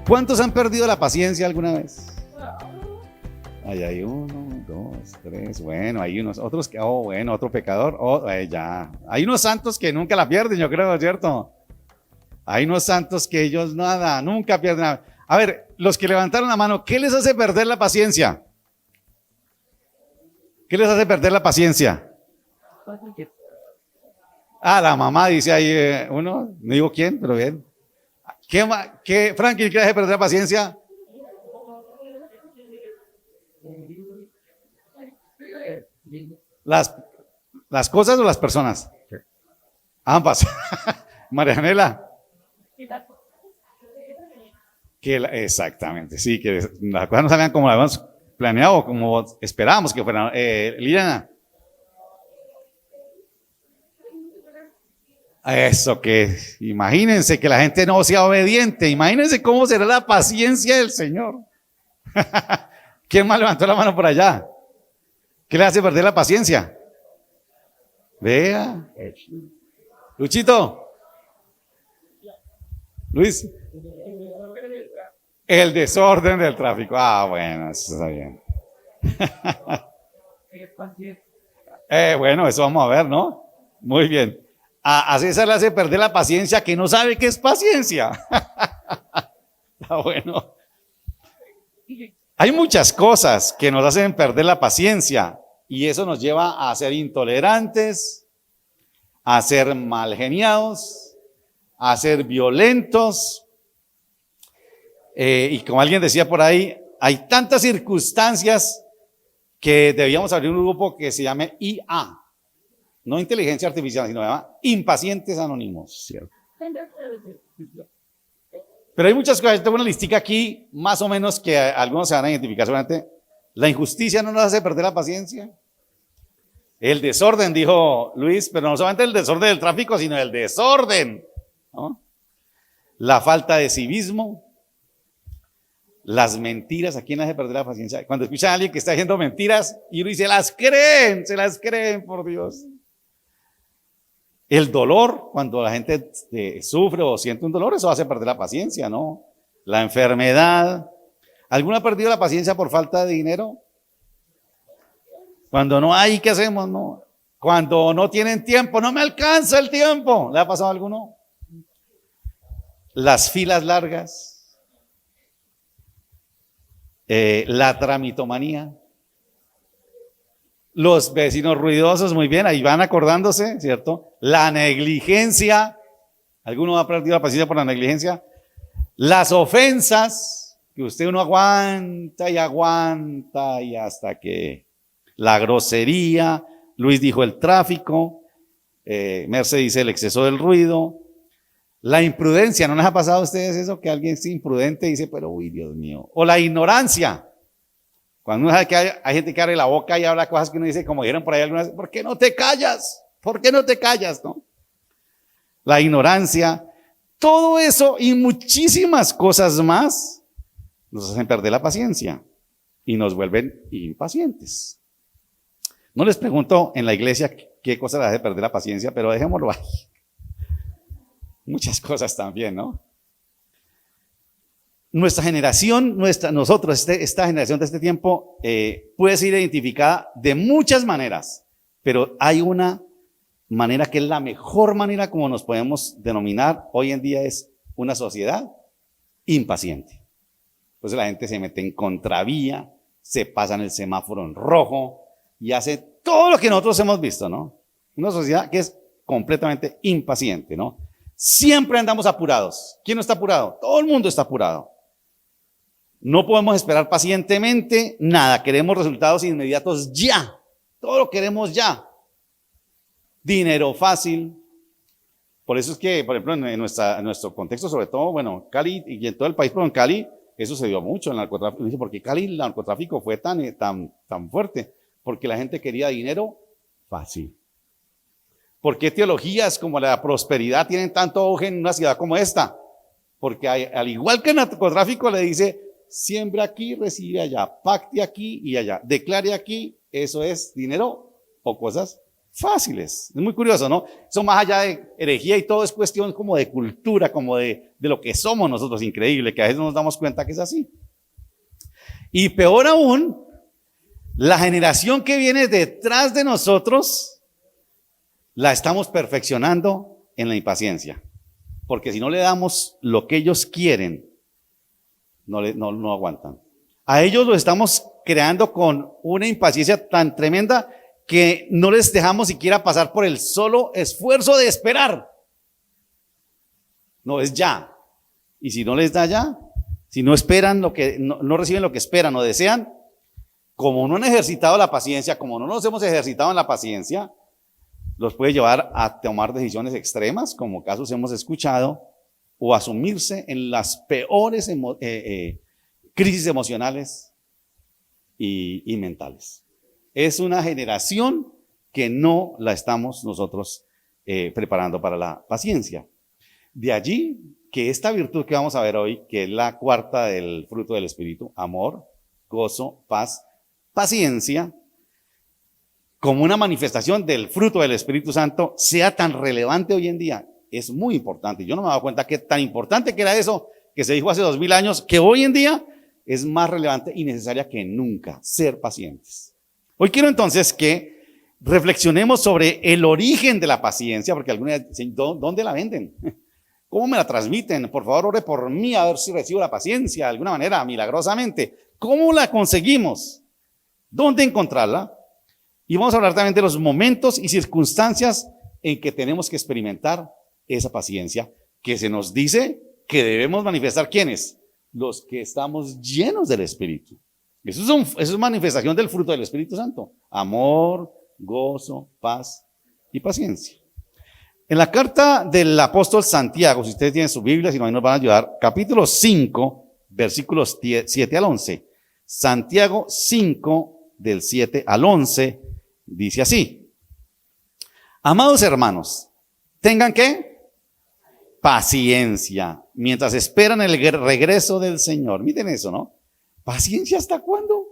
¿Cuántos han perdido la paciencia alguna vez? Ahí hay 1, 2, 3, bueno, hay unos otros que, bueno, otro pecador, ya. Hay unos santos que nunca la pierden, yo creo, ¿cierto? Hay unos santos que ellos nada, nunca pierden nada. A ver, los que levantaron la mano, ¿qué les hace perder la paciencia? ¿Qué les hace perder la paciencia? La mamá dice ahí uno, no digo quién, pero bien. ¿Qué Franklin, qué le hace perder la paciencia? ¿Las cosas o las personas? Ambas. Marianela. Exactamente, sí, que las cosas no salgan como las habíamos planeado, como esperábamos que fueran. Liliana. Eso que, imagínense que la gente no sea obediente, imagínense cómo será la paciencia del Señor. ¿Quién más levantó la mano por allá? ¿Qué le hace perder la paciencia? Vea. Luchito. Luis. El desorden del tráfico. Bueno, eso está bien. Bueno, eso vamos a ver, ¿no? Muy bien. A César le hace perder la paciencia que no sabe qué es paciencia. Está bueno. Hay muchas cosas que nos hacen perder la paciencia y eso nos lleva a ser intolerantes, a ser malgeniados, a ser violentos. Y como alguien decía por ahí, hay tantas circunstancias que debíamos abrir un grupo que se llame IA, no inteligencia artificial, sino se llama Impacientes Anónimos, ¿cierto? Pero hay muchas cosas, tengo una listica aquí, más o menos que algunos se van a identificar solamente. La injusticia no nos hace perder la paciencia. El desorden, dijo Luis, pero no solamente el desorden del tráfico, sino el desorden, ¿no? La falta de civismo. Las mentiras, ¿a quién hace perder la paciencia? Cuando escuchan a alguien que está diciendo mentiras y uno dice, se las creen, por Dios. El dolor, cuando la gente sufre o siente un dolor, eso hace perder la paciencia, ¿no? La enfermedad. ¿Alguno ha perdido la paciencia por falta de dinero? Cuando no hay, ¿qué hacemos? No. Cuando no tienen tiempo, no me alcanza el tiempo. ¿Le ha pasado a alguno? Las filas largas. La tramitomanía, los vecinos ruidosos, muy bien, ahí van acordándose, ¿cierto? La negligencia, ¿alguno ha perdido la paciencia por la negligencia? Las ofensas, que usted uno aguanta y hasta que la grosería, Luis dijo el tráfico, Merce dice el exceso del ruido. La imprudencia, ¿no les ha pasado a ustedes eso? Que alguien es imprudente y dice, pero uy, Dios mío. O la ignorancia. Cuando uno sabe que hay gente que abre la boca y habla cosas que uno dice, como dijeron por ahí algunas veces, ¿por qué no te callas? ¿Por qué no te callas? ¿No? La ignorancia. Todo eso y muchísimas cosas más nos hacen perder la paciencia y nos vuelven impacientes. No les pregunto en la iglesia qué cosa les hace perder la paciencia, pero dejémoslo ahí. Muchas cosas también, ¿no? Nuestra generación, esta generación de este tiempo puede ser identificada de muchas maneras, pero hay una manera que es la mejor manera como nos podemos denominar hoy en día, es una sociedad impaciente. Pues la gente se mete en contravía, se pasa en el semáforo en rojo y hace todo lo que nosotros hemos visto, ¿no? Una sociedad que es completamente impaciente, ¿no? Siempre andamos apurados. ¿Quién no está apurado? Todo el mundo está apurado. No podemos esperar pacientemente nada. Queremos resultados inmediatos ya. Todo lo queremos ya. Dinero fácil. Por eso es que, por ejemplo, en nuestro contexto, sobre todo, bueno, Cali y en todo el país, pero en Cali, eso se dio mucho, el narcotráfico. ¿Por qué Cali el narcotráfico fue tan fuerte? Porque la gente quería dinero fácil. ¿Por qué teologías como la prosperidad tienen tanto auge en una ciudad como esta? Porque al igual que el narcotráfico le dice, siembra aquí, recibe allá, pacte aquí y allá, declare aquí, eso es dinero o cosas fáciles. Es muy curioso, ¿no? Eso más allá de herejía y todo es cuestión como de cultura, como de lo que somos nosotros. Increíble, que a veces no nos damos cuenta que es así. Y peor aún, la generación que viene detrás de nosotros la estamos perfeccionando en la impaciencia. Porque si no le damos lo que ellos quieren, no aguantan. A ellos los estamos creando con una impaciencia tan tremenda que no les dejamos siquiera pasar por el solo esfuerzo de esperar. No, es ya. Y si no les da ya, si no esperan no reciben lo que esperan o desean, como no han ejercitado la paciencia, como no nos hemos ejercitado en la paciencia, los puede llevar a tomar decisiones extremas, como casos hemos escuchado, o a sumirse en las peores crisis emocionales y mentales. Es una generación que no la estamos nosotros preparando para la paciencia. De allí que esta virtud que vamos a ver hoy, que es la cuarta del fruto del Espíritu, amor, gozo, paz, paciencia, como una manifestación del fruto del Espíritu Santo, sea tan relevante hoy en día. Es muy importante. Yo no me he dado cuenta que tan importante que era eso que se dijo hace 2000 años, que hoy en día es más relevante y necesaria que nunca, ser pacientes. Hoy quiero entonces que reflexionemos sobre el origen de la paciencia, porque algunos dicen, ¿dónde la venden? ¿Cómo me la transmiten? Por favor, ore por mí a ver si recibo la paciencia de alguna manera, milagrosamente. ¿Cómo la conseguimos? ¿Dónde encontrarla? Y vamos a hablar también de los momentos y circunstancias en que tenemos que experimentar esa paciencia, que se nos dice que debemos manifestar. ¿Quiénes? Los que estamos llenos del Espíritu. Eso es manifestación del fruto del Espíritu Santo. Amor, gozo, paz y paciencia. En la carta del apóstol Santiago, si ustedes tienen su Biblia, si no, ahí nos van a ayudar, capítulo 5, versículos 7 al 11. Santiago 5, del 7 al 11, dice así: amados hermanos, tengan ¿qué? Paciencia, mientras esperan el regreso del Señor. Miren eso, ¿no? ¿Paciencia hasta cuándo?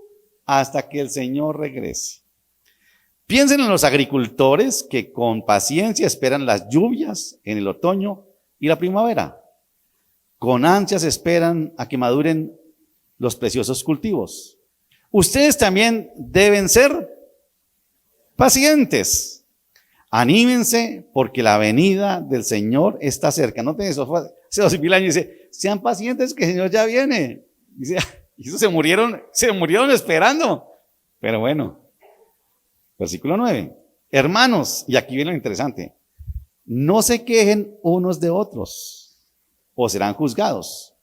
Hasta que el Señor regrese. Piensen en los agricultores que con paciencia esperan las lluvias en el otoño y la primavera. Con ansias esperan a que maduren los preciosos cultivos. Ustedes también deben ser pacientes. Anímense porque la venida del Señor está cerca. Noten eso, hace 2000 años dice, sean pacientes que el Señor ya viene. Dice, y eso se murieron esperando. Pero bueno, versículo 9. Hermanos, y aquí viene lo interesante, no se quejen unos de otros o serán juzgados,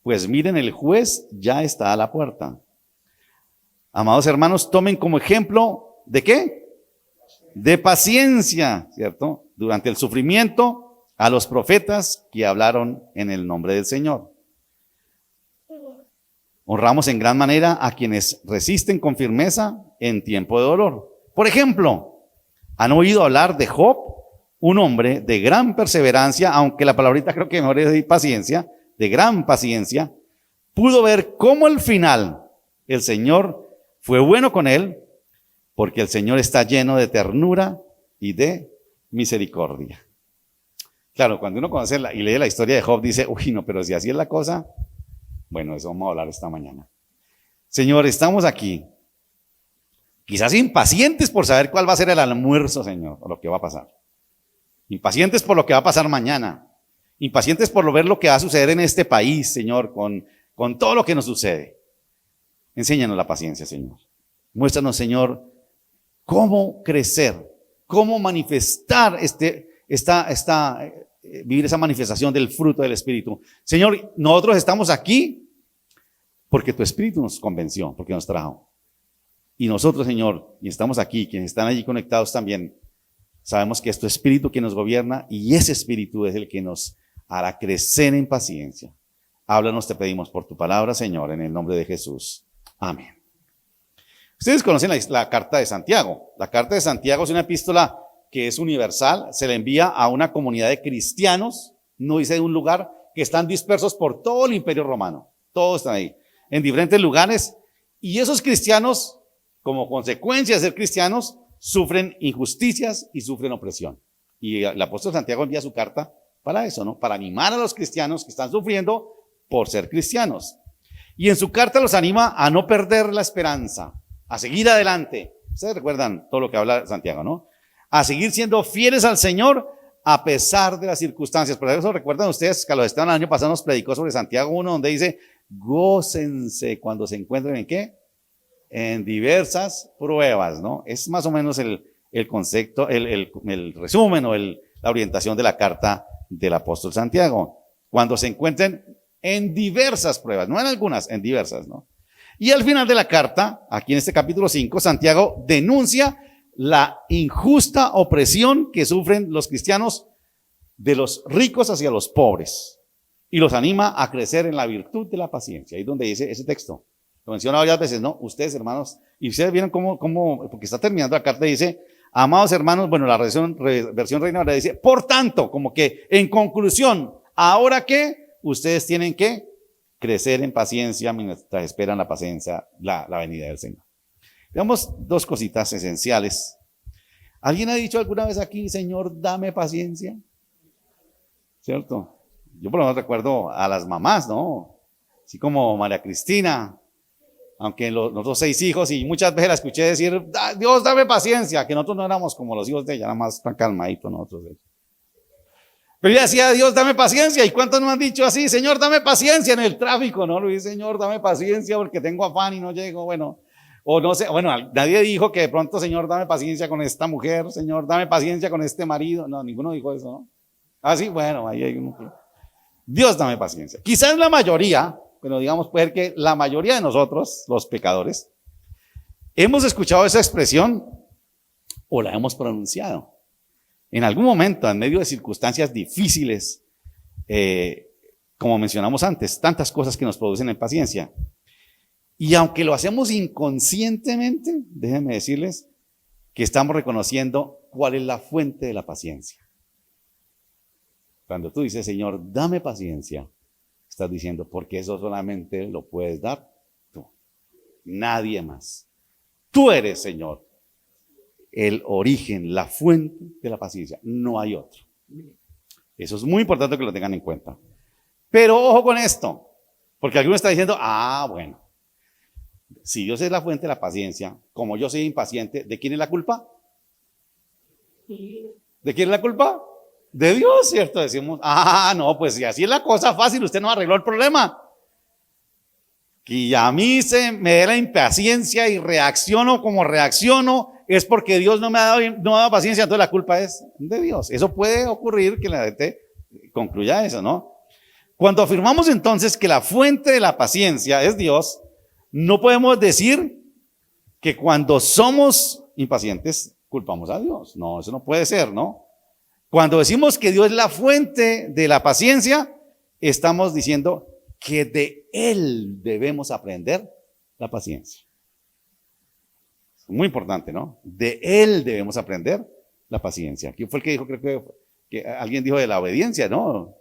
pues miren, el juez ya está a la puerta. Amados hermanos, tomen como ejemplo, ¿de qué? De paciencia, ¿cierto? Durante el sufrimiento a los profetas que hablaron en el nombre del Señor. Honramos en gran manera a quienes resisten con firmeza en tiempo de dolor. Por ejemplo, ¿han oído hablar de Job? Un hombre de gran perseverancia, aunque la palabrita creo que mejor es de paciencia, de gran paciencia, pudo ver cómo al final el Señor fue bueno con él, porque el Señor está lleno de ternura y de misericordia. Claro, cuando uno conoce y lee la historia de Job, dice, uy, no, pero si así es la cosa, bueno, eso vamos a hablar esta mañana. Señor, estamos aquí, quizás impacientes por saber cuál va a ser el almuerzo, Señor, o lo que va a pasar. Impacientes por lo que va a pasar mañana. Impacientes por ver lo que va a suceder en este país, Señor, con todo lo que nos sucede. Enséñanos la paciencia, Señor. Muéstranos, Señor, cómo crecer, cómo manifestar vivir esa manifestación del fruto del Espíritu. Señor, nosotros estamos aquí porque tu Espíritu nos convenció, porque nos trajo. Y nosotros, Señor, y estamos aquí, quienes están allí conectados también, sabemos que es tu Espíritu que nos gobierna y ese Espíritu es el que nos hará crecer en paciencia. Háblanos, te pedimos por tu palabra, Señor, en el nombre de Jesús. Amén. Ustedes conocen la carta de Santiago. La carta de Santiago es una epístola que es universal, se le envía a una comunidad de cristianos, no dice de un lugar, que están dispersos por todo el Imperio Romano. Todos están ahí, en diferentes lugares. Y esos cristianos, como consecuencia de ser cristianos, sufren injusticias y sufren opresión. Y el apóstol Santiago envía su carta para eso, ¿no? Para animar a los cristianos que están sufriendo por ser cristianos. Y en su carta los anima a no perder la esperanza, a seguir adelante. Ustedes recuerdan todo lo que habla Santiago, ¿no? A seguir siendo fieles al Señor a pesar de las circunstancias. Por eso recuerdan ustedes que a los Esteban el año pasado nos predicó sobre Santiago 1, donde dice, gócense cuando se encuentren ¿en qué? En diversas pruebas, ¿no? Es más o menos el concepto, el resumen o la orientación de la carta del apóstol Santiago. Cuando se encuentren en diversas pruebas, no en algunas, en diversas, ¿no? Y al final de la carta, aquí en este capítulo 5, Santiago denuncia la injusta opresión que sufren los cristianos de los ricos hacia los pobres y los anima a crecer en la virtud de la paciencia. Ahí es donde dice ese texto. Lo menciona varias veces, ¿no? Ustedes, hermanos, y ustedes vieron cómo porque está terminando la carta, dice, amados hermanos, bueno, la versión Reina Valera dice, por tanto, como que en conclusión, ahora que ustedes tienen que crecer en paciencia mientras esperan la paciencia, la venida del Señor. Veamos dos cositas esenciales. ¿Alguien ha dicho alguna vez aquí, Señor, dame paciencia? ¿Cierto? Yo por lo menos recuerdo a las mamás, ¿no? Así como María Cristina, aunque nosotros 6 hijos, y muchas veces la escuché decir, Dios, dame paciencia, que nosotros no éramos como los hijos de ella, nada más tan calmaditos nosotros. Pero ella decía, Dios, dame paciencia. ¿Y cuántos nos han dicho así? Señor, dame paciencia en el tráfico, ¿no? Luis, Señor, dame paciencia porque tengo afán y no llego. Bueno, o no sé, bueno, nadie dijo que de pronto, Señor, dame paciencia con esta mujer, Señor, dame paciencia con este marido. No, ninguno dijo eso, ¿no? Ah, sí, bueno, ahí hay uno. Dios, dame paciencia. Quizás la mayoría, pero digamos puede ser que la mayoría de nosotros, los pecadores, hemos escuchado esa expresión o la hemos pronunciado. En algún momento, en medio de circunstancias difíciles, como mencionamos antes, tantas cosas que nos producen impaciencia. Y aunque lo hacemos inconscientemente, déjenme decirles que estamos reconociendo cuál es la fuente de la paciencia. Cuando tú dices, Señor, dame paciencia, estás diciendo, porque eso solamente lo puedes dar tú, nadie más. Tú eres, Señor, el origen, la fuente de la paciencia, no hay otro. Eso es muy importante que lo tengan en cuenta. Pero ojo con esto, porque alguno está diciendo, bueno, si Dios es la fuente de la paciencia, como yo soy impaciente, ¿de quién es la culpa? ¿De quién es la culpa? De Dios, ¿cierto? Decimos, no, pues si así es la cosa fácil, usted no arregló el problema. Que a mí me dé la impaciencia y reacciono como reacciono, es porque Dios no me ha dado paciencia, entonces la culpa es de Dios. Eso puede ocurrir que la gente concluya eso, ¿no? Cuando afirmamos entonces que la fuente de la paciencia es Dios, no podemos decir que cuando somos impacientes culpamos a Dios. No, eso no puede ser, ¿no? Cuando decimos que Dios es la fuente de la paciencia, estamos diciendo que de Él debemos aprender la paciencia. Es muy importante, ¿no? De Él debemos aprender la paciencia. ¿Quién fue el que dijo? Creo que alguien dijo de la obediencia, ¿no?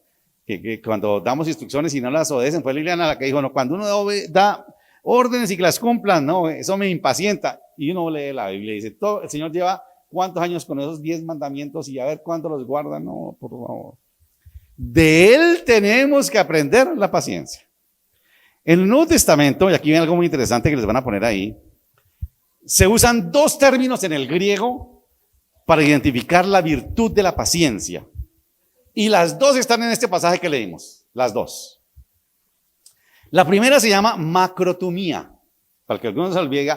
Que cuando damos instrucciones y no las obedecen, fue Liliana la que dijo, no, cuando uno da órdenes y que las cumplan, no, eso me impacienta. Y uno lee la Biblia y dice, el Señor lleva ¿cuántos años con esos 10 mandamientos y a ver cuánto los guarda? No, por favor. De Él tenemos que aprender la paciencia. En el Nuevo Testamento, y aquí viene algo muy interesante que les van a poner ahí, se usan 2 términos en el griego para identificar la virtud de la paciencia. Y las 2 están en este pasaje que leímos, las 2. La primera se llama macrotumía. Para que algunos se olvide,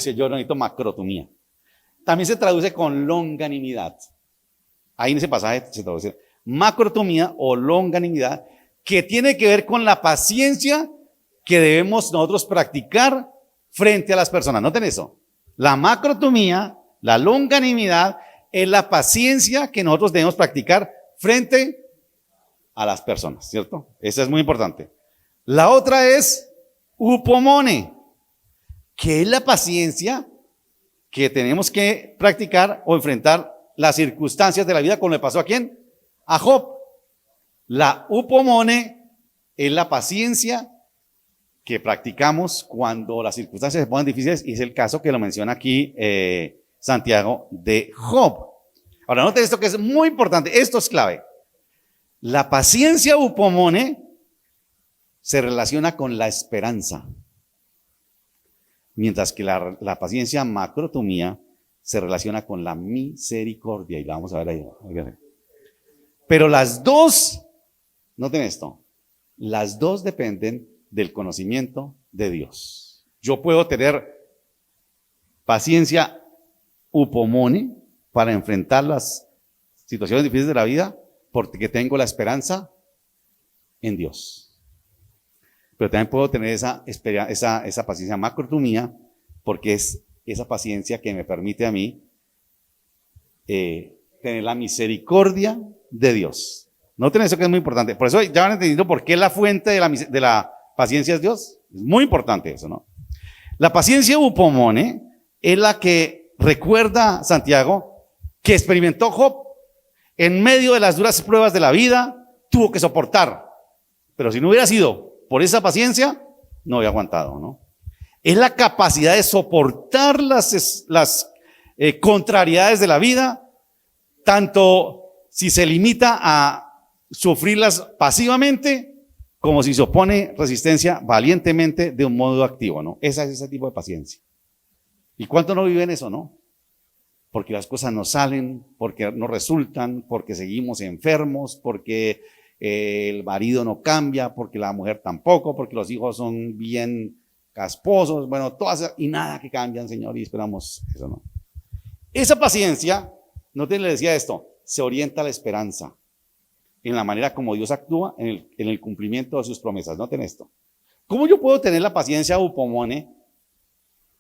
si yo no necesito macrotumía. También se traduce con longanimidad. Ahí en ese pasaje se traduce macrotumía o longanimidad, que tiene que ver con la paciencia que debemos nosotros practicar frente a las personas. Noten eso. La macrotumía, la longanimidad, es la paciencia que nosotros debemos practicar frente a las personas, ¿cierto? Eso es muy importante. La otra es upomone, que es la paciencia que tenemos que practicar o enfrentar las circunstancias de la vida, como le pasó a quién? A Job. La upomone es la paciencia que practicamos cuando las circunstancias se ponen difíciles, y es el caso que lo menciona aquí Santiago de Job. Ahora, noten esto que es muy importante, esto es clave. La paciencia upomone se relaciona con la esperanza, mientras que la paciencia macrotumía se relaciona con la misericordia, y la vamos a ver ahí. Pero las dos, noten esto, las dos dependen del conocimiento de Dios. Yo puedo tener paciencia upomone para enfrentar las situaciones difíciles de la vida porque tengo la esperanza en Dios. Pero también puedo tener esa paciencia macrotumía porque es esa paciencia que me permite a mí tener la misericordia de Dios. Noten eso que es muy importante. Por eso ya van entendiendo por qué la fuente de la paciencia es Dios. Es muy importante eso, ¿no? La paciencia upomone es la que recuerda Santiago que experimentó Job en medio de las duras pruebas de la vida, tuvo que soportar. Pero si no hubiera sido por esa paciencia, no había aguantado, ¿no? Es la capacidad de soportar las contrariedades de la vida, tanto si se limita a sufrirlas pasivamente, como si se opone resistencia valientemente de un modo activo, ¿no? Ese es ese tipo de paciencia. ¿Y cuánto no viven eso, no? Porque las cosas no salen, porque no resultan, porque seguimos enfermos, porque el marido no cambia, porque la mujer tampoco, porque los hijos son bien casposos, bueno, todas, y nada que cambian, Señor, y esperamos eso, ¿no? Esa paciencia, no te le decía esto, se orienta a la esperanza, en la manera como Dios actúa en el cumplimiento de sus promesas. Noten esto. ¿Cómo yo puedo tener la paciencia upomone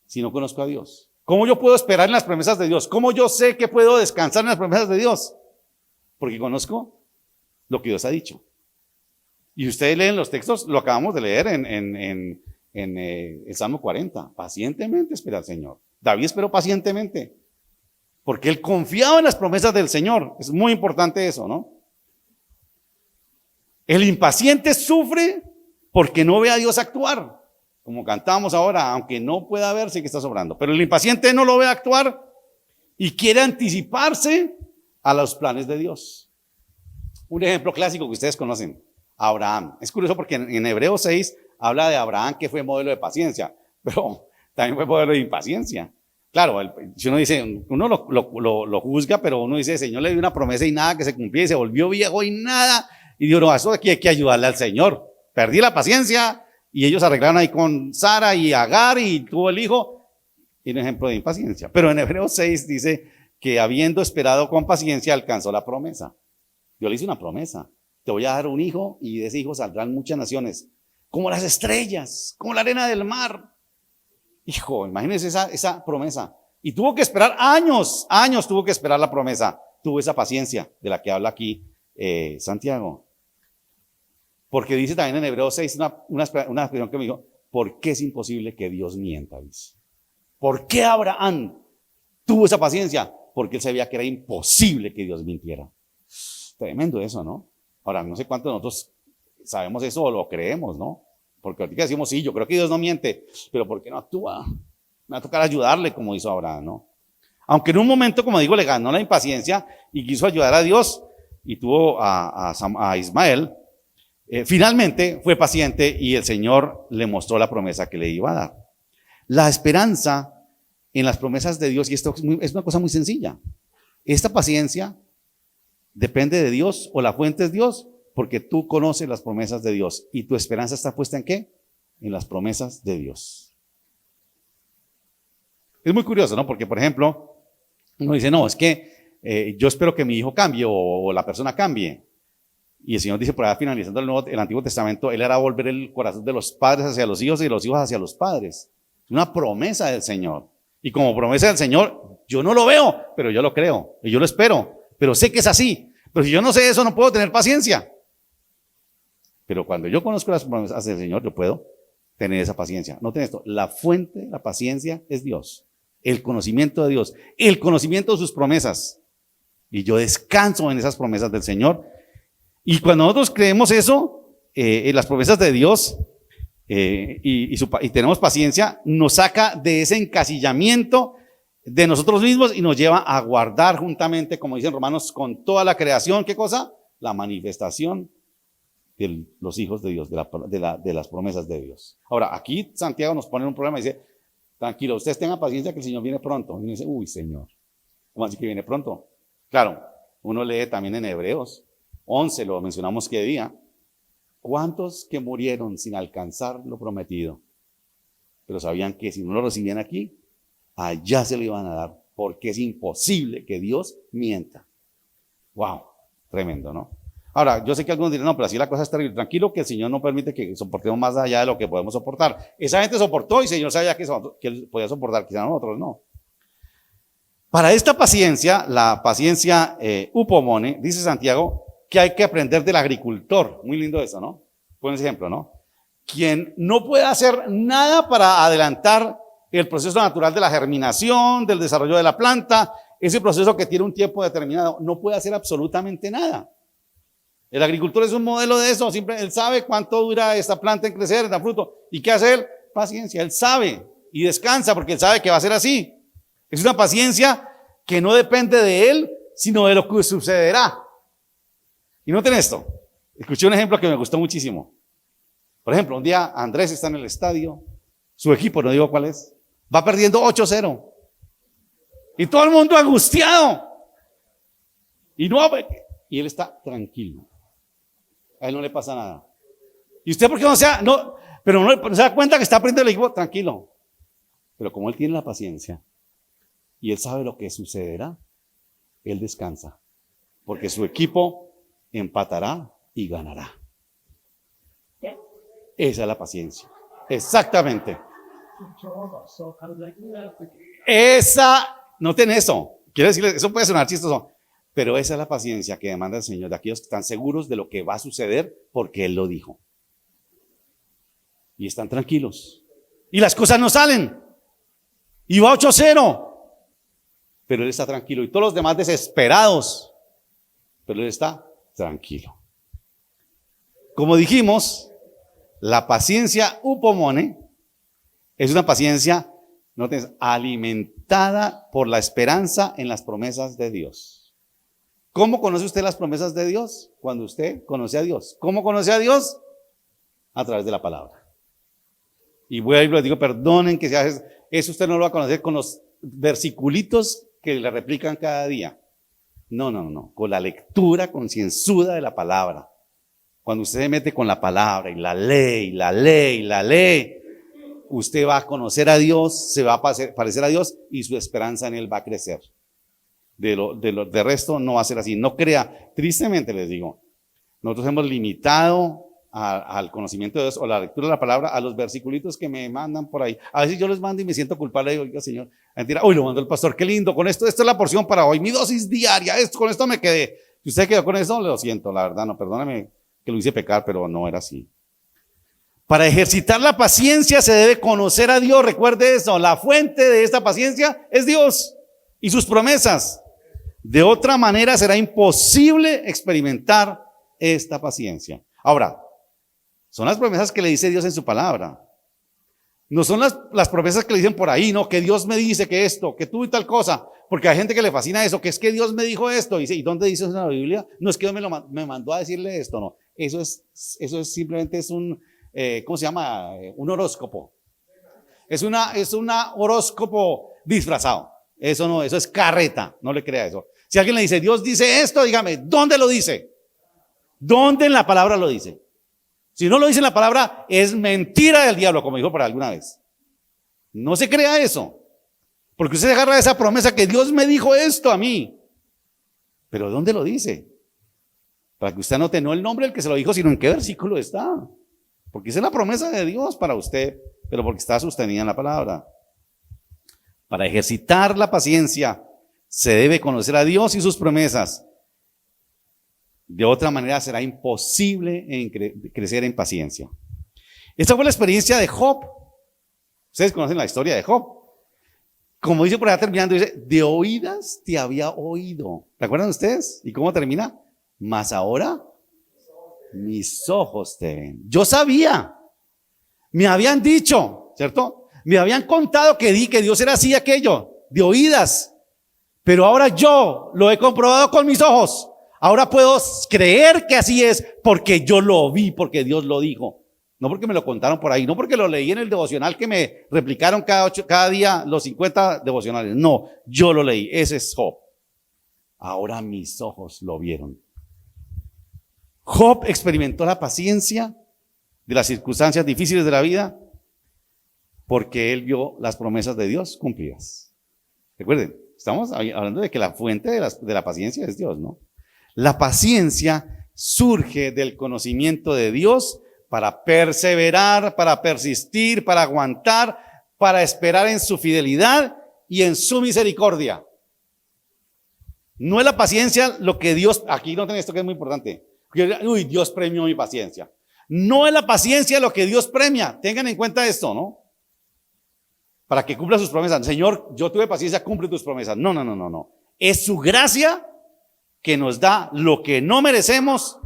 si no conozco a Dios? ¿Cómo yo puedo esperar en las promesas de Dios? ¿Cómo yo sé que puedo descansar en las promesas de Dios? Porque conozco lo que Dios ha dicho. Y ustedes leen los textos, lo acabamos de leer en el Salmo 40. Pacientemente espera al Señor. David esperó pacientemente, porque él confiaba en las promesas del Señor. Es muy importante eso, ¿no? El impaciente sufre porque no ve a Dios actuar, como cantábamos ahora, aunque no pueda verse que está sobrando. Pero el impaciente no lo ve actuar y quiere anticiparse a los planes de Dios. Un ejemplo clásico que ustedes conocen, Abraham. Es curioso porque en Hebreos 6 habla de Abraham que fue modelo de paciencia, pero también fue modelo de impaciencia. Claro, si uno dice, uno lo juzga, pero uno dice, el Señor le dio una promesa y nada que se cumplía y se volvió viejo y nada. Y dijo, no, eso aquí hay que ayudarle al Señor. Perdí la paciencia y ellos arreglaron ahí con Sara y Agar y tuvo el hijo. Y un ejemplo de impaciencia. Pero en Hebreos 6 dice que habiendo esperado con paciencia alcanzó la promesa. Dios le hizo una promesa. Te voy a dar un hijo y de ese hijo saldrán muchas naciones. Como las estrellas, como la arena del mar. Hijo, imagínense esa promesa. Y tuvo que esperar años tuvo que esperar la promesa. Tuvo esa paciencia de la que habla aquí Santiago. Porque dice también en Hebreos 6 una expresión que me dijo, ¿por qué es imposible que Dios mienta? Dice. ¿Por qué Abraham tuvo esa paciencia? Porque él sabía que era imposible que Dios mintiera. Tremendo eso, ¿no? Ahora, no sé cuántos de nosotros sabemos eso o lo creemos, ¿no? Porque ahorita decimos, sí, yo creo que Dios no miente, pero ¿por qué no actúa? Me va a tocar ayudarle como hizo Abraham, ¿no? Aunque en un momento, como digo, le ganó la impaciencia y quiso ayudar a Dios y tuvo a Ismael, finalmente fue paciente y el Señor le mostró la promesa que le iba a dar. La esperanza en las promesas de Dios, y esto es una cosa muy sencilla. Esta paciencia depende de Dios o la fuente es Dios, porque tú conoces las promesas de Dios y tu esperanza está puesta ¿en qué? En las promesas de Dios. Es muy curioso, ¿no? Porque, por ejemplo, uno dice, no, es que yo espero que mi hijo cambie o la persona cambie. Y el Señor dice por allá finalizando el Antiguo Testamento, Él hará volver el corazón de los padres hacia los hijos y de los hijos hacia los padres. Es una promesa del Señor. Y como promesa del Señor, yo no lo veo, pero yo lo creo y yo lo espero. Pero sé que es así. Pero si yo no sé eso, no puedo tener paciencia. Pero cuando yo conozco las promesas del Señor, yo puedo tener esa paciencia. Noten esto, la fuente de la paciencia es Dios. El conocimiento de Dios, el conocimiento de sus promesas. Y yo descanso en esas promesas del Señor. Y cuando nosotros creemos eso, en las promesas de Dios, y tenemos paciencia, nos saca de ese encasillamiento de nosotros mismos y nos lleva a guardar juntamente, como dicen Romanos, con toda la creación, ¿qué cosa? La manifestación de los hijos de Dios, de las promesas de Dios. Ahora, aquí Santiago nos pone un problema y dice, tranquilo, ustedes tengan paciencia que el Señor viene pronto. Y uno dice, uy, Señor, ¿cómo así que viene pronto? Claro, uno lee también en Hebreos 11, lo mencionamos qué día. ¿Cuántos que murieron sin alcanzar lo prometido? Pero sabían que si no lo recibían aquí, allá se lo iban a dar, porque es imposible que Dios mienta. Wow, tremendo, ¿no? Ahora, yo sé que algunos dirán, no, pero así la cosa es terrible. Tranquilo que el Señor no permite que soportemos más allá de lo que podemos soportar. Esa gente soportó y el Señor sabía que él podía soportar, quizá nosotros no. Para esta paciencia, la paciencia upomone, dice Santiago, que hay que aprender del agricultor. Muy lindo eso, ¿no? Buen ejemplo, ¿no? Quien no puede hacer nada para adelantar el proceso natural de la germinación, del desarrollo de la planta, ese proceso que tiene un tiempo determinado, no puede hacer absolutamente nada. El agricultor es un modelo de eso, siempre él sabe cuánto dura esta planta en crecer, en dar fruto. ¿Y qué hace él? Paciencia, él sabe y descansa porque él sabe que va a ser así. Es una paciencia que no depende de él, sino de lo que sucederá. Y noten esto, escuché un ejemplo que me gustó muchísimo. Por ejemplo, un día Andrés está en el estadio, su equipo, no digo cuál es, va perdiendo 8-0. Y todo el mundo angustiado. Y él está tranquilo. A él no le pasa nada. ¿Y usted por qué no se da cuenta que está perdiendo el equipo? Tranquilo. Pero como él tiene la paciencia y él sabe lo que sucederá, él descansa. Porque su equipo empatará y ganará. Esa es la paciencia. Exactamente. Noten eso. Quiero decirles, eso puede sonar chistoso, pero esa es la paciencia que demanda el Señor de aquellos que están seguros de lo que va a suceder porque Él lo dijo. Y están tranquilos. Y las cosas no salen. Y va 8-0. Pero Él está tranquilo. Y todos los demás desesperados. Pero Él está tranquilo. Como dijimos, la paciencia upomone es una paciencia, noten, alimentada por la esperanza en las promesas de Dios. ¿Cómo conoce usted las promesas de Dios? Cuando usted conoce a Dios. ¿Cómo conoce a Dios? A través de la palabra. Y vuelvo y les digo, perdonen que eso usted no lo va a conocer con los versiculitos que le replican cada día. No, con la lectura concienzuda de la palabra. Cuando usted se mete con la palabra y la lee, usted va a conocer a Dios, se va a parecer a Dios y su esperanza en Él va a crecer. De resto no va a ser así. No crea, tristemente les digo, nosotros hemos limitado al conocimiento de Dios o la lectura de la palabra a los versiculitos que me mandan por ahí. A veces yo les mando y me siento culpable y digo, oiga Señor, mentira, hoy lo mandó el pastor, qué lindo, con esto es la porción para hoy, mi dosis diaria, con esto me quedé. Si usted quedó con eso, lo siento, la verdad, no, perdóname que lo hice pecar, pero no era así. Para ejercitar la paciencia se debe conocer a Dios, recuerde eso, la fuente de esta paciencia es Dios y sus promesas. De otra manera será imposible experimentar esta paciencia. Ahora, son las promesas que le dice Dios en su palabra. No son las promesas que le dicen por ahí, no, que Dios me dice que esto, que tú y tal cosa, porque hay gente que le fascina eso, que es que Dios me dijo esto, y dice, ¿y dónde dice eso en la Biblia? No es que Dios me mandó a decirle esto, no. Eso es simplemente es un, ¿cómo se llama? Un horóscopo. Es un horóscopo disfrazado. Eso no, eso es carreta, no le crea eso. Si alguien le dice, Dios dice esto, dígame, ¿dónde lo dice? ¿Dónde en la palabra lo dice? Si no lo dice en la palabra, es mentira del diablo, como dijo por alguna vez. No se crea eso. Porque usted se agarra de esa promesa que Dios me dijo esto a mí. Pero ¿dónde lo dice? Para que usted anote no el nombre del que se lo dijo, sino en qué versículo está. Porque esa es la promesa de Dios para usted, pero porque está sostenida en la palabra. Para ejercitar la paciencia, se debe conocer a Dios y sus promesas. De otra manera será imposible crecer en paciencia. Esta fue la experiencia de Job. Ustedes conocen la historia de Job. Como dice por allá terminando, dice, de oídas te había oído. ¿Te acuerdan ustedes? ¿Y cómo termina? Mas ahora mis ojos te ven. Yo sabía. Me habían dicho, ¿cierto? Me habían contado que Dios era así y aquello. de oídas, pero ahora yo lo he comprobado con mis ojos. Ahora puedo creer que así es porque yo lo vi, porque Dios lo dijo. No porque me lo contaron por ahí, no porque lo leí en el devocional que me replicaron cada día los 50 devocionales. No, yo lo leí. Ese es Job. Ahora mis ojos lo vieron. Job experimentó la paciencia de las circunstancias difíciles de la vida porque él vio las promesas de Dios cumplidas. Recuerden, estamos hablando de que la fuente de la paciencia es Dios, ¿no? La paciencia surge del conocimiento de Dios para perseverar, para persistir, para aguantar, para esperar en su fidelidad y en su misericordia. No es la paciencia lo que Dios, aquí noten esto que es muy importante. Uy, Dios premió mi paciencia. No es la paciencia lo que Dios premia. Tengan en cuenta esto, ¿no? Para que cumpla sus promesas. Señor, yo tuve paciencia, cumple tus promesas. No, no, no, no, no. Es su gracia que nos da lo que no merecemos,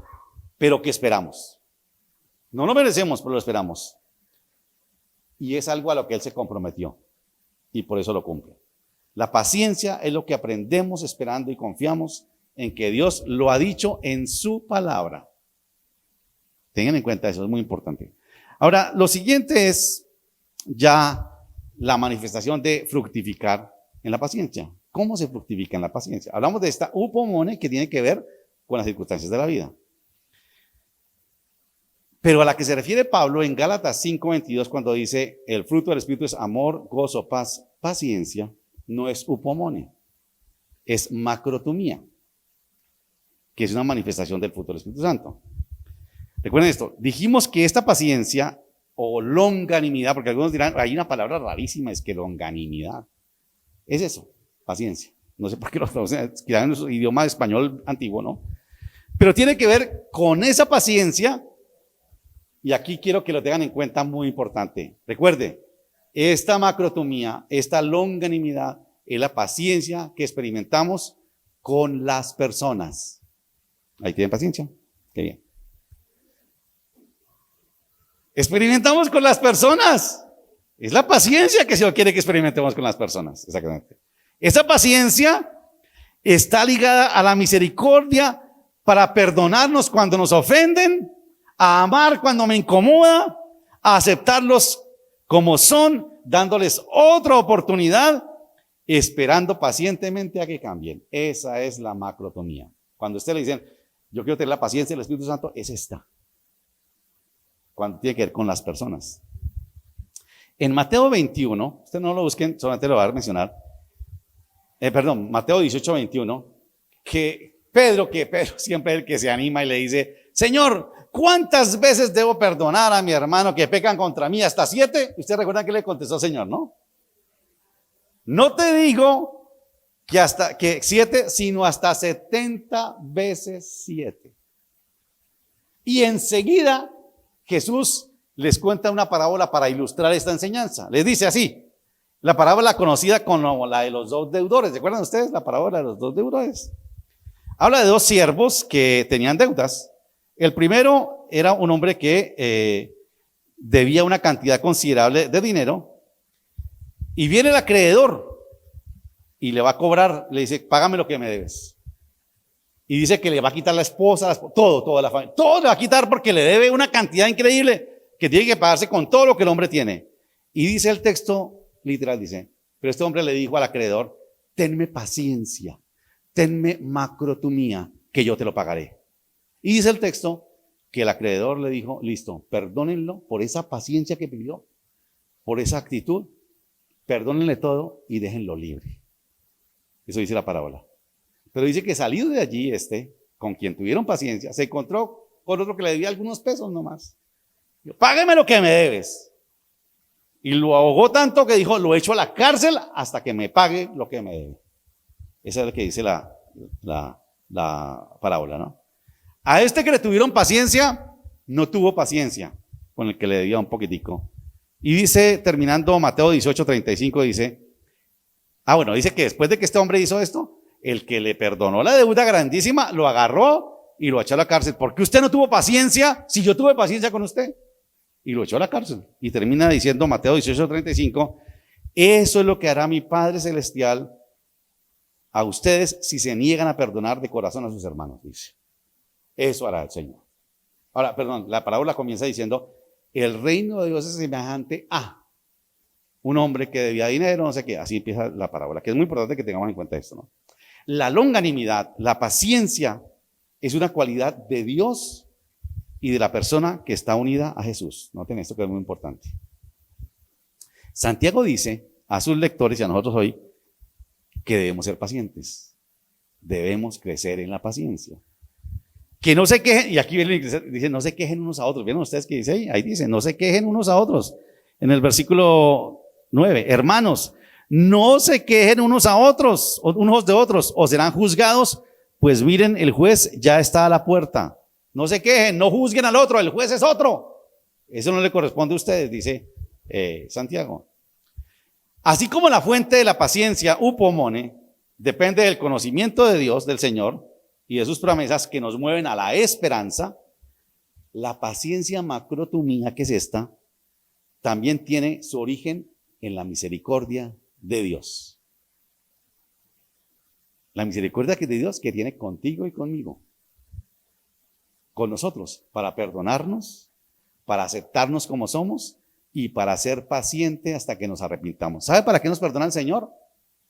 pero que esperamos. No lo merecemos, pero lo esperamos. Y es algo a lo que Él se comprometió. Y por eso lo cumple. La paciencia es lo que aprendemos esperando y confiamos en que Dios lo ha dicho en su palabra. Tengan en cuenta eso, es muy importante. Ahora, lo siguiente es ya la manifestación de fructificar en la paciencia. ¿Cómo se fructifica en la paciencia? Hablamos de esta upomone que tiene que ver con las circunstancias de la vida. Pero a la que se refiere Pablo en Gálatas 5:22 cuando dice el fruto del Espíritu es amor, gozo, paz, paciencia, no es upomone, es macrotumía, que es una manifestación del fruto del Espíritu Santo. Recuerden esto, dijimos que esta paciencia o longanimidad, porque algunos dirán, hay una palabra rarísima, es que longanimidad, es eso, paciencia. No sé por qué lo traducen, quizás en su idioma español antiguo, ¿no? Pero tiene que ver con esa paciencia, y aquí quiero que lo tengan en cuenta, muy importante. Recuerde, esta macrotumía, esta longanimidad, es la paciencia que experimentamos con las personas. Ahí tienen paciencia, qué bien. Experimentamos con las personas. Es la paciencia que se quiere que experimentemos con las personas, exactamente. Esa paciencia está ligada a la misericordia para perdonarnos cuando nos ofenden, a amar cuando me incomoda, a aceptarlos como son, dándoles otra oportunidad, esperando pacientemente a que cambien. Esa es la macrotomía. Cuando usted le dicen, yo quiero tener la paciencia del Espíritu Santo, es esta. Cuando tiene que ver con las personas. En Mateo 21, usted no lo busquen, solamente lo voy a mencionar. Mateo 18:21, que Pedro siempre es el que se anima y le dice, Señor, ¿cuántas veces debo perdonar a mi hermano que pecan contra mí? ¿Hasta 7? Usted recuerda que le contestó, Señor, ¿no? No te digo que 7, sino hasta 70 veces 7. Y enseguida Jesús les cuenta una parábola para ilustrar esta enseñanza. Les dice así, la parábola conocida como la de los 2 deudores. ¿Recuerdan ustedes la parábola de los 2 deudores? Habla de 2 siervos que tenían deudas. El primero era un hombre que debía una cantidad considerable de dinero y viene el acreedor y le va a cobrar, le dice, págame lo que me debes. Y dice que le va a quitar la esposa, toda la familia, todo le va a quitar porque le debe una cantidad increíble que tiene que pagarse con todo lo que el hombre tiene. Y dice el texto literal, dice, pero este hombre le dijo al acreedor, tenme paciencia, tenme macrotumía, que yo te lo pagaré. Y dice el texto que el acreedor le dijo, listo, perdónenlo por esa paciencia que pidió, por esa actitud, perdónenle todo y déjenlo libre. Eso dice la parábola. Pero dice que salido de allí con quien tuvieron paciencia, se encontró con otro que le debía algunos pesos nomás. Dijo, págame lo que me debes. Y lo ahogó tanto que dijo, lo echo a la cárcel hasta que me pague lo que me debe. Esa es lo que dice la parábola, ¿no? A que le tuvieron paciencia, no tuvo paciencia con el que le debía un poquitico. Y dice, terminando Mateo 18:35, dice que después de que este hombre hizo esto, el que le perdonó la deuda grandísima, lo agarró y lo echó a la cárcel. ¿Por qué usted no tuvo paciencia si yo tuve paciencia con usted? Y lo echó a la cárcel. Y termina diciendo Mateo 18:35, Eso es lo que hará mi Padre Celestial a ustedes si se niegan a perdonar de corazón a sus hermanos, dice. Eso hará el Señor. Ahora, perdón, la parábola comienza diciendo, el reino de Dios es semejante a un hombre que debía dinero, no sé qué. Así empieza la parábola, que es muy importante que tengamos en cuenta esto, ¿no? La longanimidad, la paciencia, es una cualidad de Dios y de la persona que está unida a Jesús. Noten esto que es muy importante. Santiago dice a sus lectores y a nosotros hoy que debemos ser pacientes. Debemos crecer en la paciencia. Que no se quejen, y aquí dice, no se quejen unos a otros. ¿Vieron ustedes qué dice ahí? Ahí dice, no se quejen unos a otros. En el versículo 9, hermanos, no se quejen unos a otros, unos de otros, o serán juzgados, pues miren, el juez ya está a la puerta. No se quejen, no juzguen al otro, el juez es otro. Eso no le corresponde a ustedes, dice Santiago. Así como la fuente de la paciencia, upomone, depende del conocimiento de Dios, del Señor, y de sus promesas que nos mueven a la esperanza, la paciencia macrotumía, que es esta, también tiene su origen en la misericordia de Dios. La misericordia que de Dios que tiene contigo y conmigo, con nosotros, para perdonarnos, para aceptarnos como somos y para ser paciente hasta que nos arrepintamos. ¿Sabe para qué nos perdona el Señor?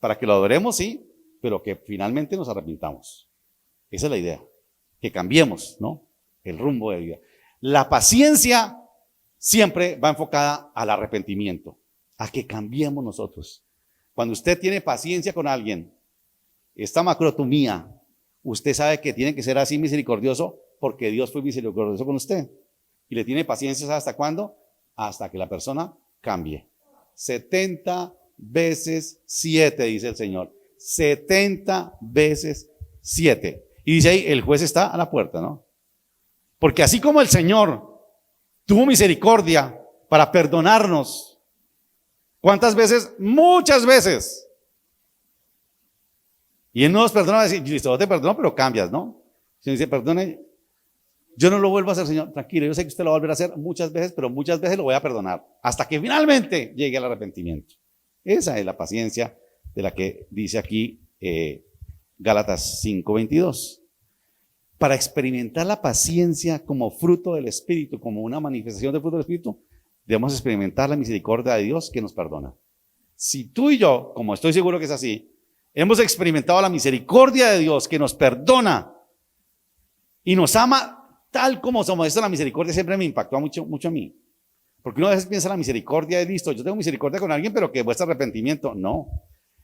Para que lo adoremos, sí, pero que finalmente nos arrepintamos. Esa es la idea, que cambiemos, ¿no? El rumbo de vida. La paciencia siempre va enfocada al arrepentimiento, a que cambiemos nosotros. Cuando usted tiene paciencia con alguien, esta macrotumía, usted sabe que tiene que ser así misericordioso porque Dios fue misericordioso con usted. Y le tiene paciencia ¿hasta cuándo? Hasta que la persona cambie. 70 veces 7, dice el Señor. 70 veces 7. Y dice ahí, el juez está a la puerta, ¿no? Porque así como el Señor tuvo misericordia para perdonarnos, ¿cuántas veces? Muchas veces. Y Él no nos perdona, decir, listo, yo te perdono, pero cambias, ¿no? Si dice, perdone, yo no lo vuelvo a hacer, Señor, tranquilo, yo sé que usted lo va a volver a hacer muchas veces, pero muchas veces lo voy a perdonar, hasta que finalmente llegue al arrepentimiento. Esa es la paciencia de la que dice aquí Gálatas 5:22. Para experimentar la paciencia como fruto del Espíritu, como una manifestación del fruto del Espíritu, debemos experimentar la misericordia de Dios que nos perdona. Si tú y yo, como estoy seguro que es así, hemos experimentado la misericordia de Dios que nos perdona y nos ama tal como somos. Esto, la misericordia siempre me impactó mucho, mucho a mí. Porque uno a veces piensa la misericordia es listo, yo tengo misericordia con alguien, pero que muestra arrepentimiento. No.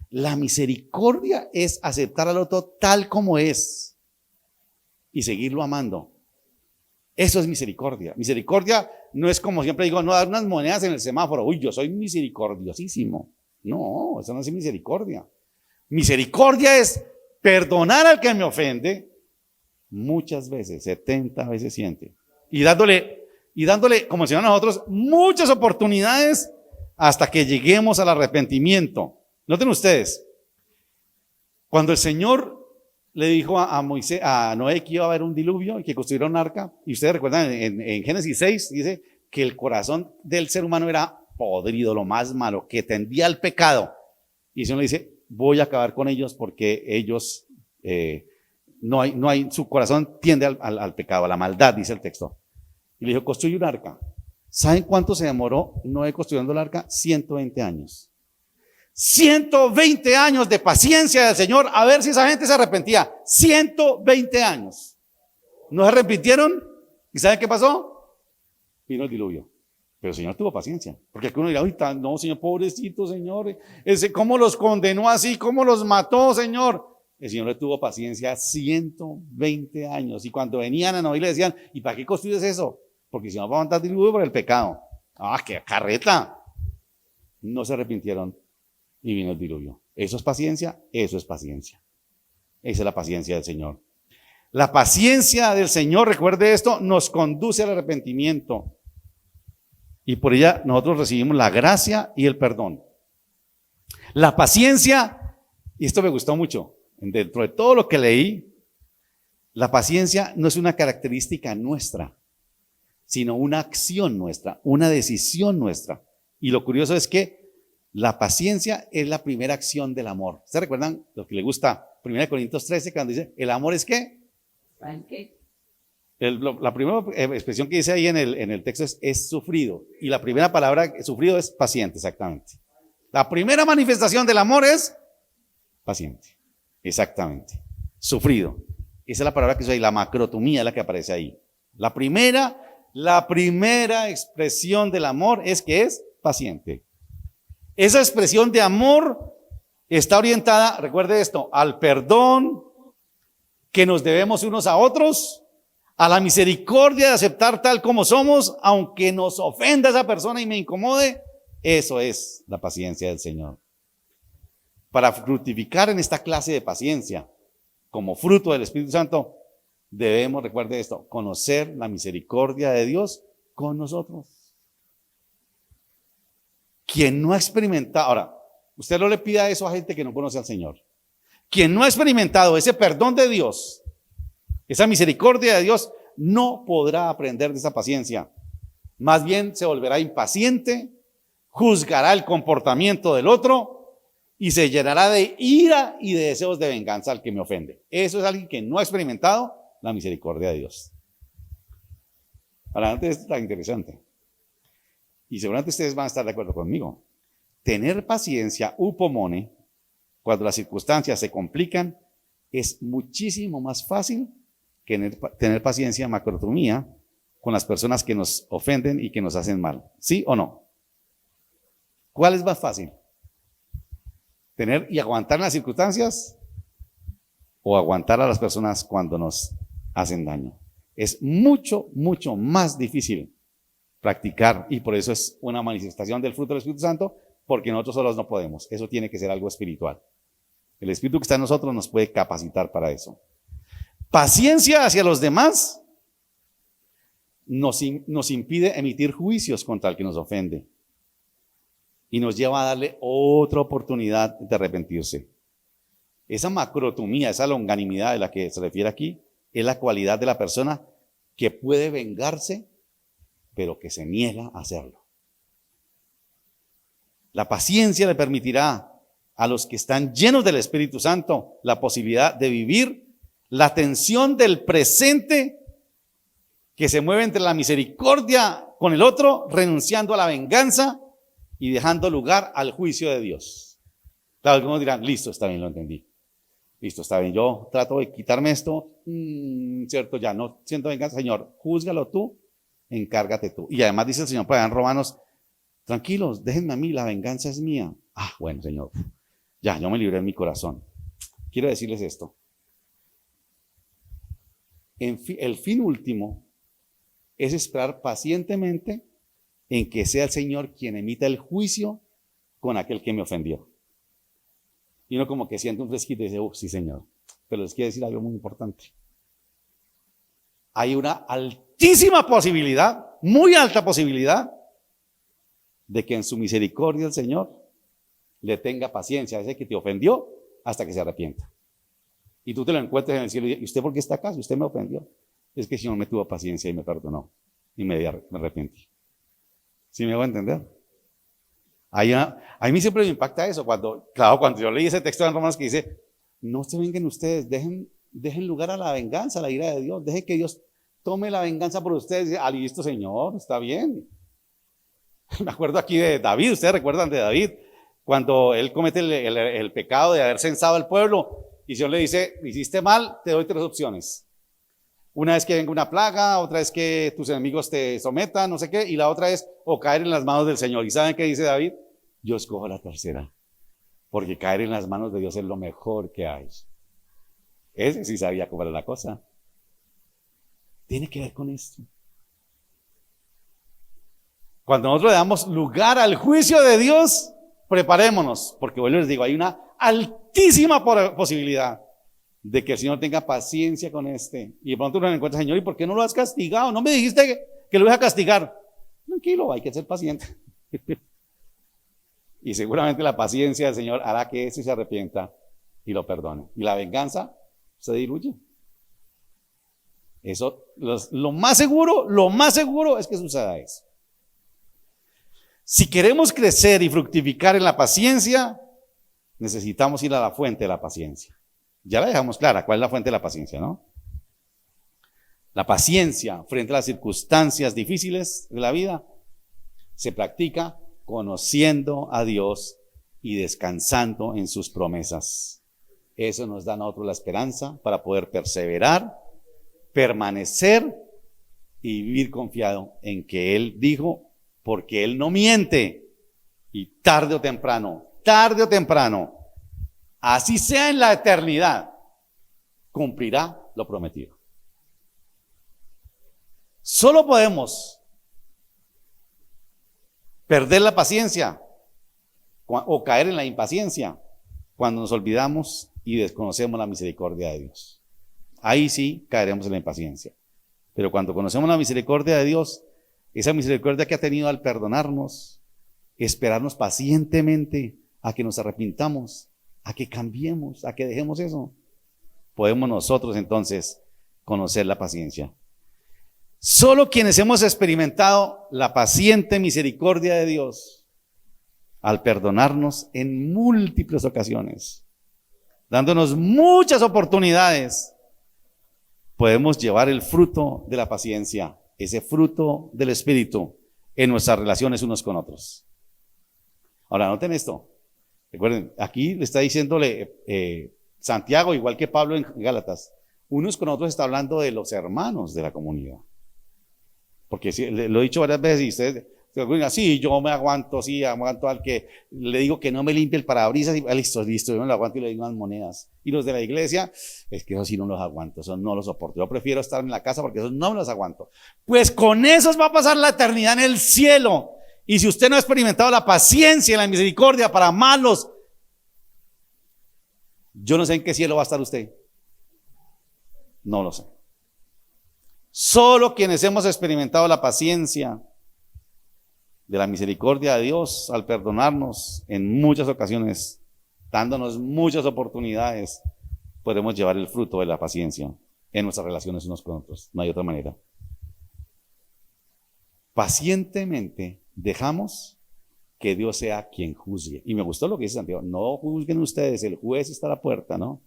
La misericordia es aceptar al otro tal como es y seguirlo amando. Eso es misericordia. Misericordia no es como siempre digo, no dar unas monedas en el semáforo. Uy, yo soy misericordiosísimo. No, eso no es misericordia. Misericordia es perdonar al que me ofende muchas veces, 70 veces 100. Y dándole, como decían nosotros, muchas oportunidades hasta que lleguemos al arrepentimiento. Noten ustedes, cuando el Señor le dijo a Moisés, a Noé que iba a haber un diluvio y que construyera un arca, y ustedes recuerdan en Génesis 6, dice que el corazón del ser humano era podrido, lo más malo, que tendía al pecado. Y el Señor le dice, voy a acabar con ellos porque ellos, su corazón tiende al pecado, a la maldad, dice el texto. Y le dijo, construye un arca. ¿Saben cuánto se demoró Noé construyendo el arca? 120 años. 120 años de paciencia del Señor, a ver si esa gente se arrepentía. 120 años. ¿No se arrepintieron? ¿Y saben qué pasó? Vino el diluvio. Pero el Señor tuvo paciencia. Porque aquí uno dirá, ahorita, no, Señor, pobrecito, Señor. ¿Cómo los condenó así? ¿Cómo los mató, Señor? El Señor le tuvo paciencia 120 años. Y cuando venían a Noé le decían, ¿y para qué construyes eso? Porque si no va a aguantar diluvio por el pecado. ¡Ah, qué carreta! No se arrepintieron y vino el diluvio. ¿Eso es paciencia? Eso es paciencia. Esa es la paciencia del Señor. La paciencia del Señor, recuerde esto, nos conduce al arrepentimiento. Y por ella nosotros recibimos la gracia y el perdón. La paciencia, y esto me gustó mucho, dentro de todo lo que leí, la paciencia no es una característica nuestra, sino una acción nuestra, una decisión nuestra. Y lo curioso es que La paciencia es la primera acción del amor. ¿Ustedes recuerdan lo que le gusta? 1 Corintios 13, cuando dice, ¿el amor es qué? La primera expresión que dice ahí en el texto es sufrido. Y la primera palabra sufrido es paciente, exactamente. La primera manifestación del amor es paciente. Exactamente. Sufrido. Esa es la palabra que usa ahí, la macrotomía es la que aparece ahí. La primera expresión del amor es que es paciente. Esa expresión de amor está orientada, recuerde esto, al perdón que nos debemos unos a otros, a la misericordia de aceptar tal como somos, aunque nos ofenda esa persona y me incomode. Eso es la paciencia del Señor. Para fructificar en esta clase de paciencia, como fruto del Espíritu Santo, debemos, recuerde esto, conocer la misericordia de Dios con nosotros. Quien no ha experimentado, ahora, usted no le pida eso a gente que no conoce al Señor. Quien no ha experimentado ese perdón de Dios, esa misericordia de Dios, no podrá aprender de esa paciencia. Más bien se volverá impaciente, juzgará el comportamiento del otro y se llenará de ira y de deseos de venganza al que me ofende. Eso es alguien que no ha experimentado la misericordia de Dios. Ahora, antes esto está interesante. Y seguramente ustedes van a estar de acuerdo conmigo. Tener paciencia, upomone, cuando las circunstancias se complican, es muchísimo más fácil que tener paciencia, macrotomía, con las personas que nos ofenden y que nos hacen mal. ¿Sí o no? ¿Cuál es más fácil? ¿Tener y aguantar las circunstancias o aguantar a las personas cuando nos hacen daño? Es mucho, mucho más difícil practicar, y por eso es una manifestación del fruto del Espíritu Santo, porque nosotros solos no podemos. Eso tiene que ser algo espiritual. El Espíritu que está en nosotros nos puede capacitar para eso. Paciencia hacia los demás nos impide emitir juicios contra el que nos ofende y nos lleva a darle otra oportunidad de arrepentirse. Esa macrotomía, esa longanimidad de la que se refiere aquí, es la cualidad de la persona que puede vengarse, pero que se niega a hacerlo. La paciencia le permitirá a los que están llenos del Espíritu Santo la posibilidad de vivir la tensión del presente que se mueve entre la misericordia con el otro, renunciando a la venganza y dejando lugar al juicio de Dios. Claro, algunos dirán, listo, está bien, lo entendí. Listo, está bien, yo trato de quitarme esto, cierto, ya no siento venganza. Señor, júzgalo tú, encárgate tú. Y además dice el Señor para en Romanos, tranquilos, déjenme a mí, la venganza es mía. Ah, bueno, Señor, ya, yo me libré en mi corazón. Quiero decirles esto. El fin último es esperar pacientemente en que sea el Señor quien emita el juicio con aquel que me ofendió. Y uno como que siente un fresquito y dice, sí, Señor. Pero les quiero decir algo muy importante. Hay una altísima posibilidad, muy alta posibilidad, de que en su misericordia el Señor le tenga paciencia a ese que te ofendió hasta que se arrepienta. Y tú te lo encuentres en el cielo y ¿usted por qué está acá? Si usted me ofendió. Es que el Señor me tuvo paciencia y me perdonó. Y me arrepentí. ¿Sí me voy a entender? A mí siempre me impacta eso. Cuando yo leí ese texto en Romanos que dice, no se vengan ustedes, dejen lugar a la venganza, a la ira de Dios. Dejen que Dios tome la venganza por ustedes. Y dice, listo, Señor, está bien. Me acuerdo aquí de David. ¿Ustedes recuerdan de David? Cuando él comete el pecado de haber censado al pueblo. Y Dios le dice, hiciste mal, te doy 3 opciones. Una es que venga una plaga, otra es que tus enemigos te sometan, no sé qué, y la otra es o caer en las manos del Señor. ¿Y saben qué dice David? Yo escojo la tercera, porque caer en las manos de Dios es lo mejor que hay. Ese sí sabía cómo era la cosa. Tiene que ver con esto. Cuando nosotros le damos lugar al juicio de Dios, preparémonos, porque bueno, les digo, hay una altísima posibilidad de que el Señor tenga paciencia con este. Y de pronto uno le encuentra, Señor, ¿y por qué no lo has castigado? No me dijiste que lo ibas a castigar. Tranquilo, hay que ser paciente. Y seguramente la paciencia del Señor hará que ese se arrepienta y lo perdone. Y la venganza se diluye. Eso, lo más seguro es que suceda eso. Si queremos crecer y fructificar en la paciencia, necesitamos ir a la fuente de la paciencia. Ya la dejamos clara, ¿cuál es la fuente de la paciencia, no? La paciencia frente a las circunstancias difíciles de la vida se practica conociendo a Dios y descansando en sus promesas. Eso nos da a nosotros la esperanza para poder perseverar, permanecer y vivir confiado en que Él dijo, porque Él no miente, y tarde o temprano, así sea en la eternidad, cumplirá lo prometido. Solo podemos perder la paciencia o caer en la impaciencia cuando nos olvidamos y desconocemos la misericordia de Dios. Ahí sí caeremos en la impaciencia. Pero cuando conocemos la misericordia de Dios, esa misericordia que ha tenido al perdonarnos, esperarnos pacientemente a que nos arrepintamos, a que cambiemos, a que dejemos eso, podemos nosotros entonces conocer la paciencia. Solo quienes hemos experimentado la paciente misericordia de Dios, al perdonarnos en múltiples ocasiones, dándonos muchas oportunidades, podemos llevar el fruto de la paciencia, ese fruto del Espíritu, en nuestras relaciones unos con otros. Ahora, noten esto. Recuerden, aquí le está diciéndole Santiago, igual que Pablo en Gálatas, unos con otros está hablando de los hermanos de la comunidad. Porque lo he dicho varias veces y ustedes, sí, yo me aguanto, sí, aguanto al que le digo que no me limpie el parabrisas y listo, yo no lo aguanto y le digo unas monedas. Y los de la iglesia, es que esos sí no los aguanto, esos no los soporto. Yo prefiero estar en la casa porque esos no me los aguanto. Pues con esos va a pasar la eternidad en el cielo. Y si usted no ha experimentado la paciencia y la misericordia para amarlos, yo no sé en qué cielo va a estar usted. No lo sé. Solo quienes hemos experimentado la paciencia de la misericordia de Dios al perdonarnos en muchas ocasiones, dándonos muchas oportunidades, podemos llevar el fruto de la paciencia en nuestras relaciones unos con otros. No hay otra manera. Pacientemente dejamos que Dios sea quien juzgue. Y me gustó lo que dice Santiago, no juzguen ustedes, el juez está a la puerta, ¿no?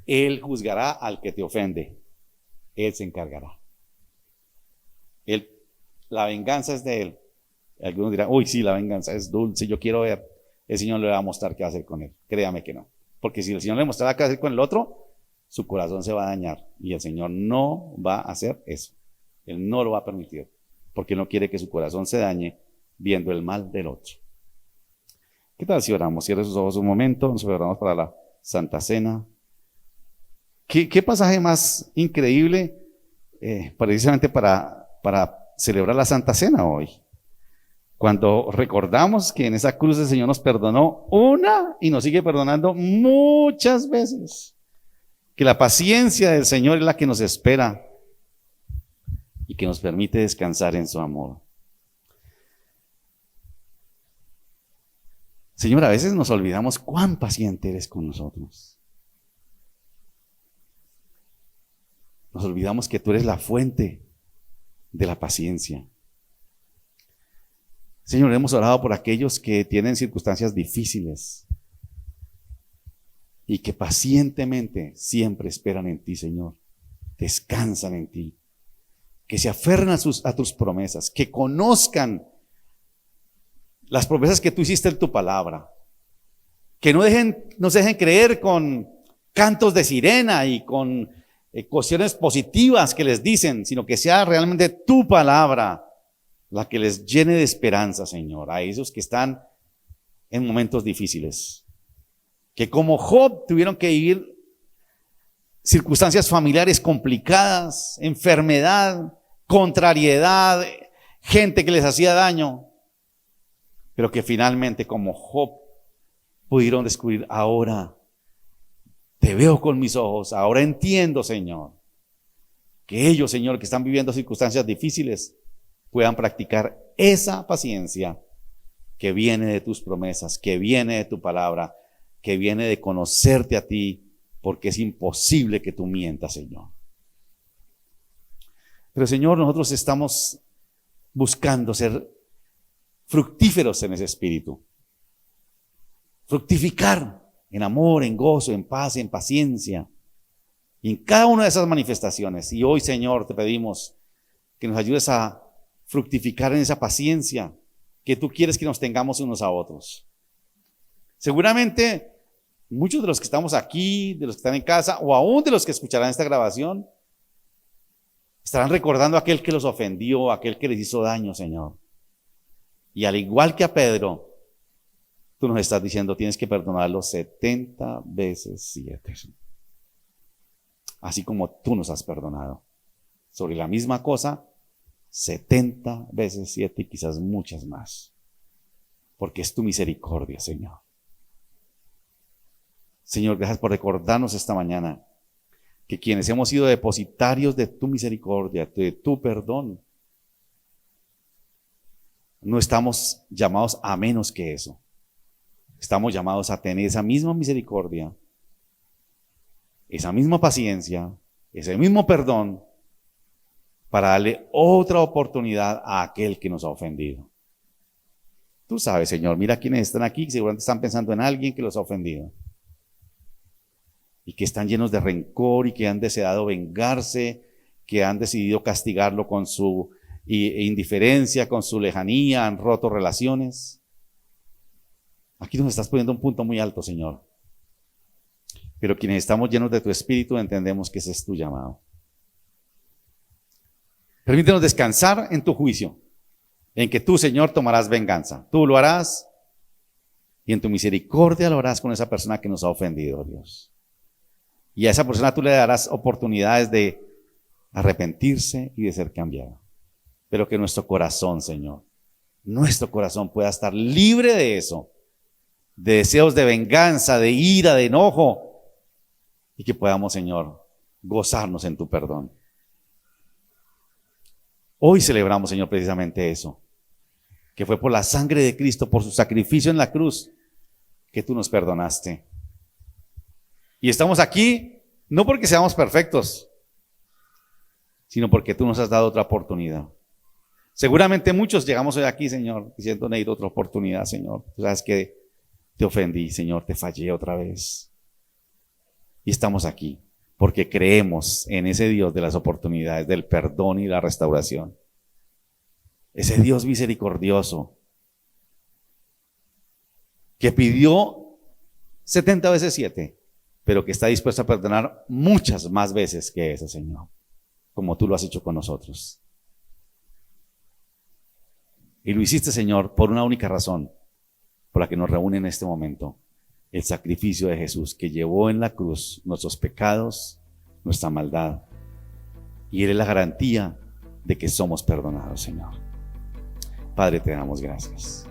Él juzgará al que te ofende. Él se encargará. La venganza es de Él. Algunos dirán, uy, sí, la venganza es dulce, yo quiero ver. El Señor le va a mostrar qué va a hacer con él. Créame que no. Porque si el Señor le mostrara qué va a hacer con el otro, su corazón se va a dañar. Y el Señor no va a hacer eso. Él no lo va a permitir. Porque no quiere que su corazón se dañe viendo el mal del otro. ¿Qué tal si oramos? Cierre sus ojos un momento. Nos preparamos para la Santa Cena. ¿Qué pasaje más increíble precisamente para celebrar la Santa Cena hoy? Cuando recordamos que en esa cruz el Señor nos perdonó una y nos sigue perdonando muchas veces. Que la paciencia del Señor es la que nos espera y que nos permite descansar en su amor. Señor, a veces nos olvidamos cuán paciente eres con nosotros. Nos olvidamos que tú eres la fuente de la paciencia. Señor, hemos orado por aquellos que tienen circunstancias difíciles y que pacientemente siempre esperan en ti, Señor. Descansan en ti. Que se aferran a tus promesas, que conozcan las promesas que tú hiciste en tu palabra. Que no se dejen creer con cantos de sirena y con cuestiones positivas que les dicen, sino que sea realmente tu palabra la que les llene de esperanza, Señor, a esos que están en momentos difíciles, que como Job tuvieron que vivir circunstancias familiares complicadas, enfermedad, contrariedad, gente que les hacía daño, pero que finalmente como Job pudieron descubrir, ahora te veo con mis ojos, ahora entiendo, Señor, que ellos, Señor, que están viviendo circunstancias difíciles, puedan practicar esa paciencia que viene de tus promesas, que viene de tu palabra, que viene de conocerte a ti, porque es imposible que tú mientas, Señor. Pero, Señor, nosotros estamos buscando ser fructíferos en ese espíritu. Fructificar en amor, en gozo, en paz, en paciencia. Y en cada una de esas manifestaciones. Y hoy, Señor, te pedimos que nos ayudes a fructificar en esa paciencia que tú quieres que nos tengamos unos a otros. Seguramente muchos de los que estamos aquí, de los que están en casa, o aún de los que escucharán esta grabación, estarán recordando a aquel que los ofendió, a aquel que les hizo daño, Señor. Y al igual que a Pedro, tú nos estás diciendo, tienes que perdonarlo 70 veces 7. Así como tú nos has perdonado. Sobre la misma cosa, 70 veces 7 y quizás muchas más. Porque es tu misericordia, Señor. Señor, gracias por recordarnos esta mañana que quienes hemos sido depositarios de tu misericordia, de tu perdón, no estamos llamados a menos que eso. Estamos llamados a tener esa misma misericordia, esa misma paciencia, ese mismo perdón, para darle otra oportunidad a aquel que nos ha ofendido. Tú sabes, Señor, mira quienes están aquí, que seguramente están pensando en alguien que los ha ofendido. Y que están llenos de rencor y que han deseado vengarse, que han decidido castigarlo con su indiferencia, con su lejanía, han roto relaciones. Aquí nos estás poniendo un punto muy alto, Señor. Pero quienes estamos llenos de tu Espíritu entendemos que ese es tu llamado. Permítenos descansar en tu juicio, en que tú, Señor, tomarás venganza. Tú lo harás y en tu misericordia lo harás con esa persona que nos ha ofendido, Dios. Y a esa persona tú le darás oportunidades de arrepentirse y de ser cambiado. Pero que nuestro corazón, Señor, nuestro corazón pueda estar libre de eso, de deseos de venganza, de ira, de enojo, y que podamos, Señor, gozarnos en tu perdón. Hoy celebramos, Señor, precisamente eso, que fue por la sangre de Cristo, por su sacrificio en la cruz, que tú nos perdonaste. Y estamos aquí no porque seamos perfectos, sino porque tú nos has dado otra oportunidad. Seguramente muchos llegamos hoy aquí, Señor, diciendo, necesito otra oportunidad, Señor. Tú sabes que te ofendí, Señor, te fallé otra vez. Y estamos aquí porque creemos en ese Dios de las oportunidades, del perdón y la restauración. Ese Dios misericordioso que pidió 70 veces 7, pero que está dispuesto a perdonar muchas más veces que ese, Señor, como tú lo has hecho con nosotros. Y lo hiciste, Señor, por una única razón, por la que nos reúne en este momento, el sacrificio de Jesús, que llevó en la cruz nuestros pecados, nuestra maldad, y Él es la garantía de que somos perdonados, Señor. Padre, te damos gracias.